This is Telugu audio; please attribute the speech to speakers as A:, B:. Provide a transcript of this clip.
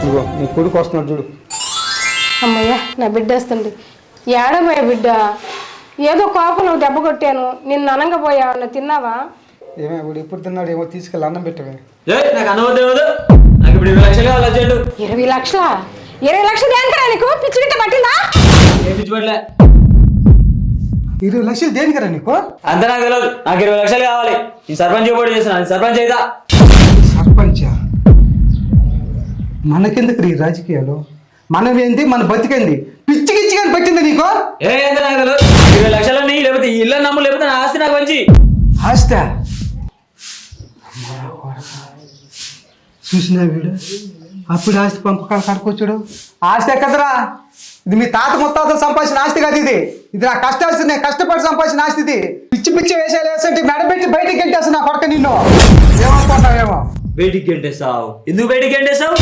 A: ఇగో నీ కొడుకు వస్తున్నాడు చూడు.
B: అమ్మయ్య నా బిడ్డ వస్తుంది. ఏడబోయా బిడ్డ, ఏదో కోపంలో దెబ్బ కొట్టాను, నిన్ను అనంగపోయావన్న తిన్నావా?
A: ఏమే ఇప్పుడు ఎప్పుడు తిన్నాడు ఏమో తీసుకెళ్ళి అన్నం పెట్టవే.
C: నాకు అనుమతి ఇవ్వదు. నాకు ఇప్పుడు 20 లక్షలు కావాలి అర్జెంటు.
B: 20 లక్షలా? 20 లక్షలు దేనికరా నీకు? పిచ్చి గిట్ట పట్టిందా?
C: ఏం పిచ్చిపట్లే.
A: 20 లక్షలు దేనికరా నీకు?
C: అంత నాకు తెలియదు. నాకు 20 లక్షలు కావాలి. ఈ సర్పంచ్ పోటీ చేస్తున్నాను. సర్పంచ్ అయితా.
A: సర్పంచా? మనకెందుకు ఈ రాజకీయాలు? మనం ఏంటి, మన బతికేంది? పిచ్చి గిచ్చి కానీ పెట్టింది నీకు?
C: ఎంత నాకు తెలియదు. 20 లక్షలు నీ లేకపోతే ఈ ఇల్లు నమ్ము, లేకపోతే నా ఆస్తి నాకు మంచి
A: ఆస్త చూసినా వీడు అప్పుడు ఆస్తి పంపకాలు కడుకొచ్చాడు. ఆస్తి ఎక్కదరా? ఇది మీ తాత ముత్తాత సంపాదించిన ఆస్తి కాదు. ఇది నా కష్టాల్సి, నేను కష్టపడి సంపాదించిన ఆస్తి. ఇది పిచ్చి పిచ్చి వేషాలు వేస్తుంటే మెడబెట్టి బయటికి గెంటేస్తా నా కొడుక. నిన్ను ఏమనుకుంటావేమో.
C: బయటికి గెంటేస్తావు. ఎందుకు బయటికి గెంటేస్తావు?